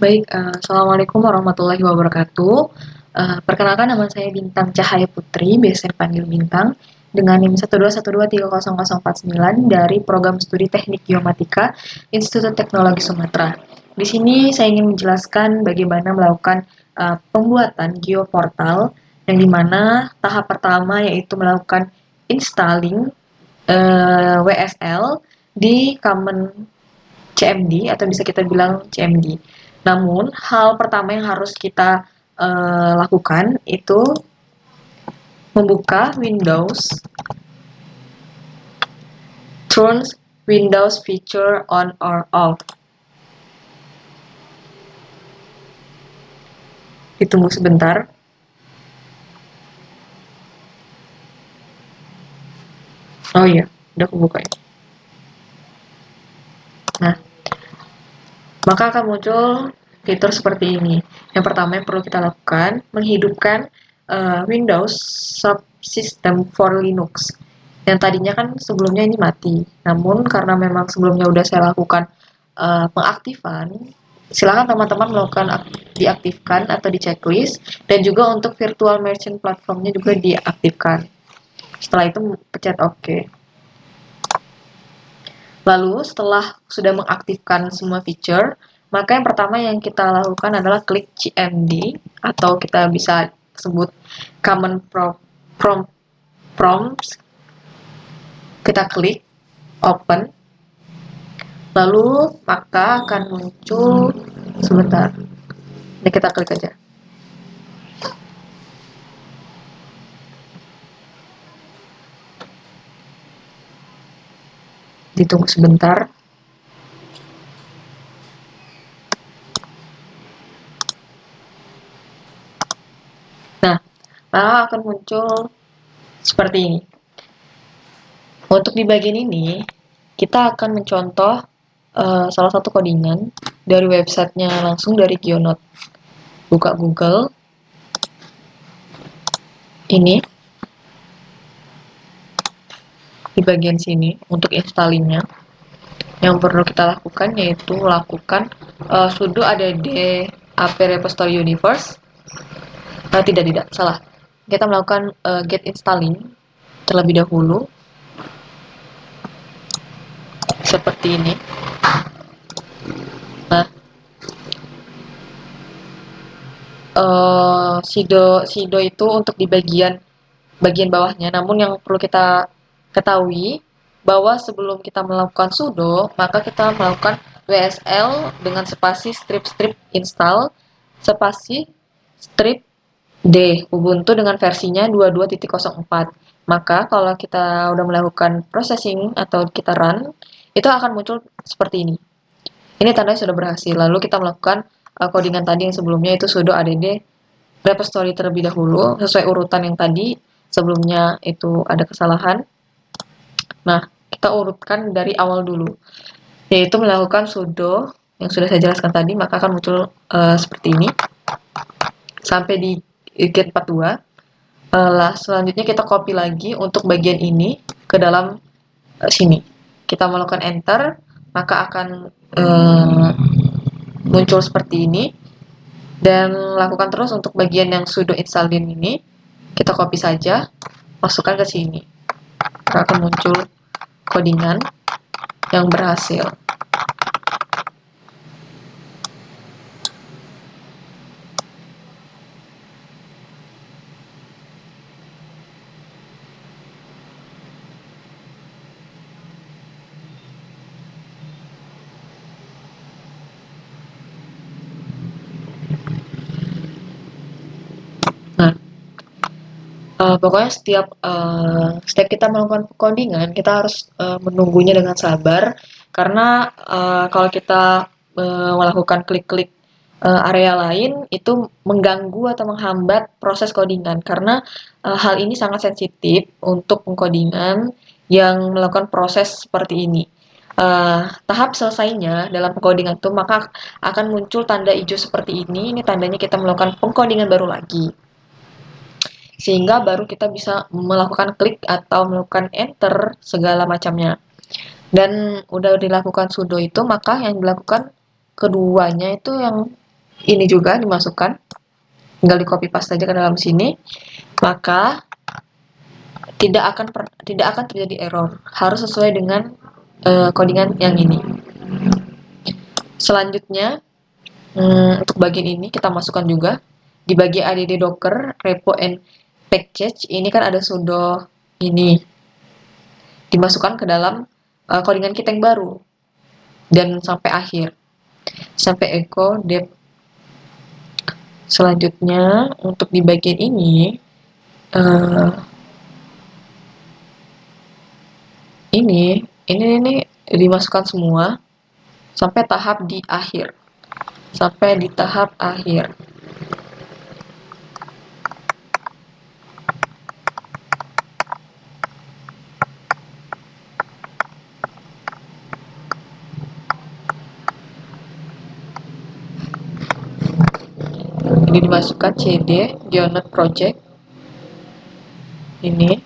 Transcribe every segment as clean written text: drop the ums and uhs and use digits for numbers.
Baik, assalamualaikum warahmatullahi wabarakatuh. Perkenalkan nama saya Bintang Cahaya Putri, biasa dipanggil Bintang, dengan NIM 121230049 dari Program Studi Teknik Geomatika Institut Teknologi Sumatera. Di sini saya ingin menjelaskan bagaimana melakukan pembuatan geoportal, yang dimana tahap pertama yaitu melakukan installing WSL di Common CMD atau bisa kita bilang CMD. Namun, hal pertama yang harus kita lakukan itu membuka Windows, turn Windows feature on or off. Ditunggu sebentar. Oh iya, udah kebuka ya. Nah, maka akan muncul fitur seperti ini. Yang pertama yang perlu kita lakukan, menghidupkan Windows Subsystem for Linux. Yang tadinya kan sebelumnya ini mati. Namun karena memang sebelumnya udah saya lakukan pengaktifan, silakan teman-teman melakukan diaktifkan atau di checklist, dan juga untuk virtual machine platformnya juga diaktifkan. Setelah itu pencet OK. Lalu setelah sudah mengaktifkan semua feature, maka yang pertama yang kita lakukan adalah klik CMD atau kita bisa sebut Common Prompts. Kita klik open, lalu maka akan muncul sebentar. Ini kita klik aja. Ditunggu sebentar. Nah, maka akan muncul seperti ini. Untuk di bagian ini, kita akan mencontoh salah satu codingan dari websitenya langsung dari Geonote. Buka Google. Ini di bagian sini untuk installingnya. Yang perlu kita lakukan yaitu lakukan sudo add app repository universe. Tidak, salah. Kita melakukan get installing terlebih dahulu. Seperti ini. Nah, sudo itu untuk di bagian bawahnya. Namun yang perlu kita ketahui bahwa sebelum kita melakukan sudo, maka kita melakukan WSL dengan spasi strip install spasi strip D Ubuntu dengan versinya 22.04. Maka kalau kita udah melakukan processing atau kita run, itu akan muncul seperti ini. Ini tandanya sudah berhasil. Lalu kita melakukan codingan tadi yang sebelumnya itu sudo add repository terlebih dahulu sesuai urutan yang tadi. Sebelumnya itu ada kesalahan. Nah, kita urutkan dari awal dulu, yaitu melakukan sudo yang sudah saya jelaskan tadi, maka akan muncul seperti ini sampai di get 42. Selanjutnya kita copy lagi untuk bagian ini ke dalam sini. Kita melakukan enter, maka akan muncul seperti ini. Dan lakukan terus untuk bagian yang sudo installin ini. Kita copy saja, masukkan ke sini. Maka akan muncul codingan yang berhasil. Nah, pokoknya setiap kita melakukan codingan, kita harus menunggunya dengan sabar, karena kalau kita melakukan klik-klik area lain, itu mengganggu atau menghambat proses codingan, karena hal ini sangat sensitif untuk pengkodingan yang melakukan proses seperti ini. Tahap selesainya dalam pengkodingan itu, maka akan muncul tanda hijau seperti ini tandanya kita melakukan pengkodingan baru lagi. Sehingga baru kita bisa melakukan klik atau melakukan enter segala macamnya. Dan udah dilakukan sudo itu, maka yang dilakukan keduanya itu yang ini juga dimasukkan, tinggal di copy paste saja ke dalam sini, maka tidak akan terjadi error. Harus sesuai dengan codingan yang ini. Selanjutnya, untuk bagian ini kita masukkan juga di bagian add docker repo and package. Ini kan ada sudo ini dimasukkan ke dalam codingan kita yang baru dan sampai akhir, sampai echo dep. Selanjutnya untuk di bagian ini ini dimasukkan semua sampai tahap di akhir, sampai di tahap akhir. Ini dimasukkan cd Geonote project, ini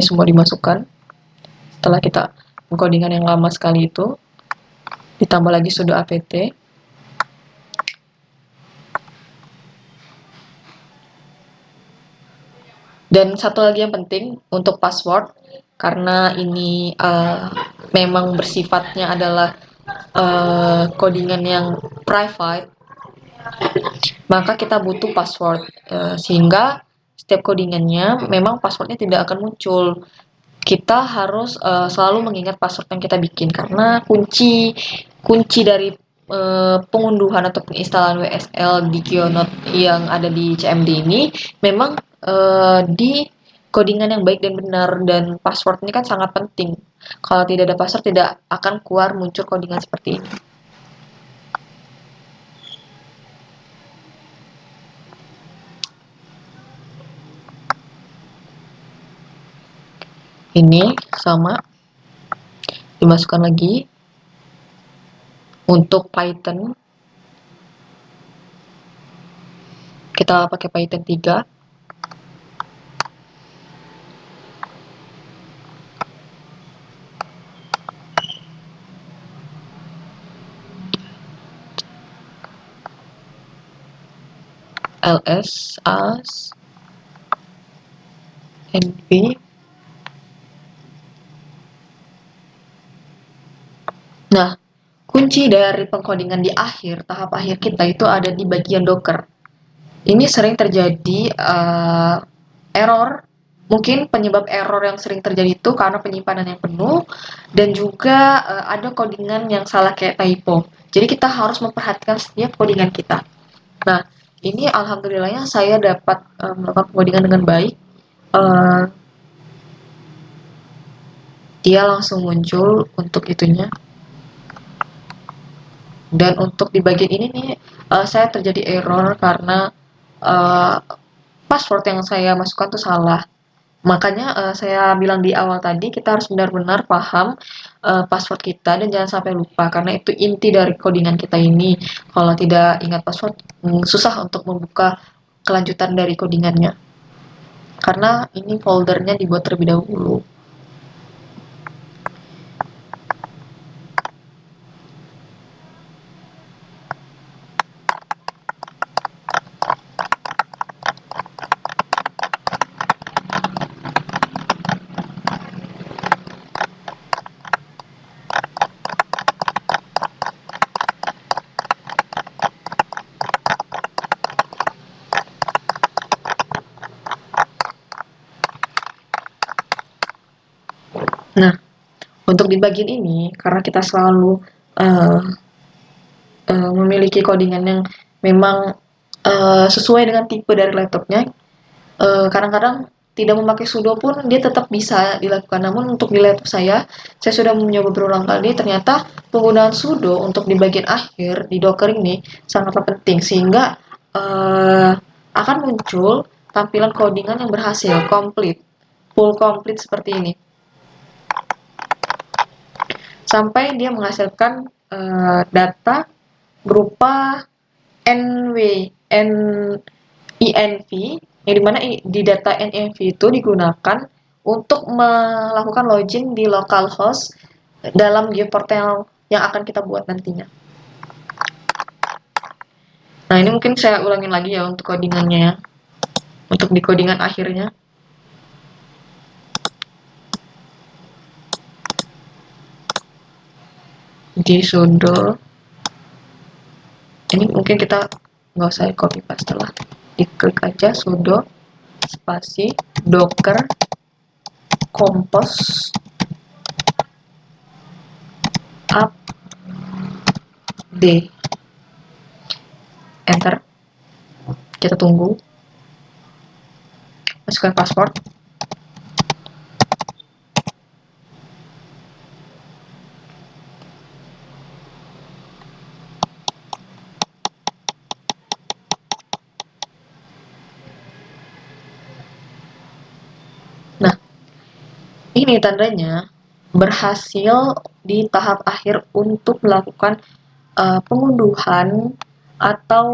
semua dimasukkan. Setelah kita encodingan yang lama sekali itu, ditambah lagi sudo apt. Dan satu lagi yang penting untuk password, karena ini memang bersifatnya adalah codingan yang private, maka kita butuh password, sehingga setiap codingannya memang passwordnya tidak akan muncul. Kita harus selalu mengingat password yang kita bikin, karena kunci dari pengunduhan atau penginstalan WSL di Geonote yang ada di CMD ini memang di codingan yang baik dan benar, dan password ini kan sangat penting. Kalau tidak ada password tidak akan keluar muncul codingan seperti ini. Ini sama dimasukkan lagi. Untuk Python kita pakai Python 3. ls as nv. Nah, kunci dari pengkodingan di akhir, tahap akhir kita itu ada di bagian docker. Ini sering terjadi error. Mungkin penyebab error yang sering terjadi itu karena penyimpanan yang penuh, dan juga ada codingan yang salah kayak typo. Jadi kita harus memperhatikan setiap codingan kita. Nah, ini alhamdulillahnya saya dapat melakukan codingan dengan baik. Dia langsung muncul untuk itunya. Dan untuk di bagian ini nih, saya terjadi error karena password yang saya masukkan tuh salah. Makanya saya bilang di awal tadi, kita harus benar-benar paham password kita dan jangan sampai lupa, karena itu inti dari codingan kita ini. Kalau tidak ingat password, susah untuk membuka kelanjutan dari codingannya. Karena ini foldernya dibuat terlebih dahulu. Nah, untuk di bagian ini, karena kita selalu memiliki codingan yang memang sesuai dengan tipe dari laptopnya, kadang-kadang tidak memakai sudo pun dia tetap bisa dilakukan. Namun untuk di laptop saya sudah mencoba berulang kali, ternyata penggunaan sudo untuk di bagian akhir di docker ini sangatlah penting, sehingga akan muncul tampilan codingan yang berhasil, full complete seperti ini. Sampai dia menghasilkan data berupa env, yang dimana di data env itu digunakan untuk melakukan login di localhost dalam GeoPortal yang akan kita buat nantinya. Nah, ini mungkin saya ulangin lagi ya untuk codingannya ya. Untuk di codingan akhirnya. Di sudo. Ini mungkin kita nggak usah copy paste lah. Diklik aja sudo spasi docker compose upd. Enter. Kita tunggu. Masukkan password. Nah, ini tandanya berhasil di tahap akhir untuk melakukan pengunduhan atau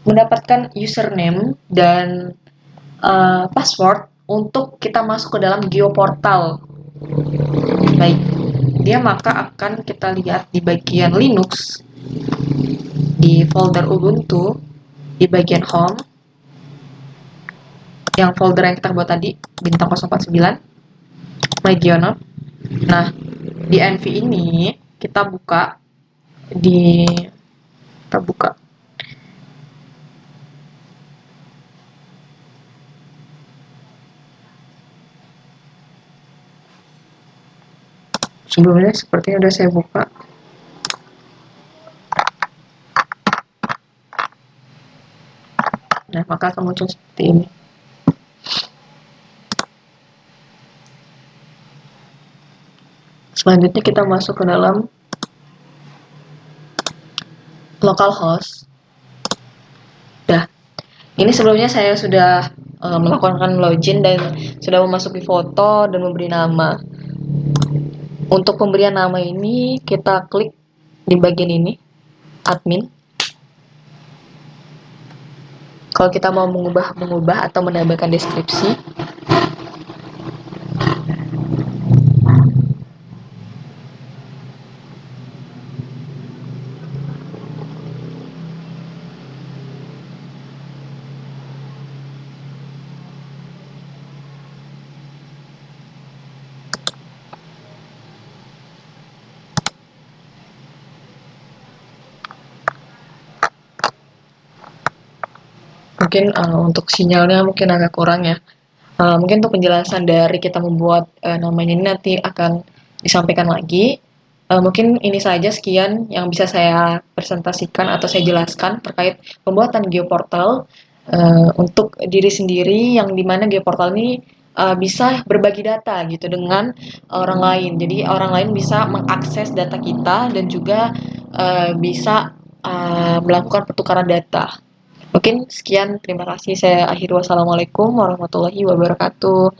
mendapatkan username dan password untuk kita masuk ke dalam geoportal. Baik, dia maka akan kita lihat di bagian Linux, di folder Ubuntu, di bagian home, yang folder yang kita buat tadi, bintang 049, Legionnaire. Nah, di NV ini kita buka sebelumnya sepertinya udah saya buka. Nah, maka akan muncul seperti ini. Selanjutnya kita masuk ke dalam localhost. Dah, ini sebelumnya saya sudah melakukan login dan sudah memasuki foto dan memberi nama. Untuk pemberian nama ini kita klik di bagian ini, admin. Kalau kita mau mengubah atau menambahkan deskripsi, mungkin untuk sinyalnya mungkin agak kurang ya. Mungkin untuk penjelasan dari kita membuat namanya ini nanti akan disampaikan lagi. Mungkin ini saja sekian yang bisa saya presentasikan atau saya jelaskan terkait pembuatan geoportal untuk diri sendiri, yang dimana geoportal ini bisa berbagi data gitu dengan orang lain. Jadi orang lain bisa mengakses data kita dan juga bisa melakukan pertukaran data. Mungkin sekian, terima kasih. Saya akhiri, wassalamualaikum warahmatullahi wabarakatuh.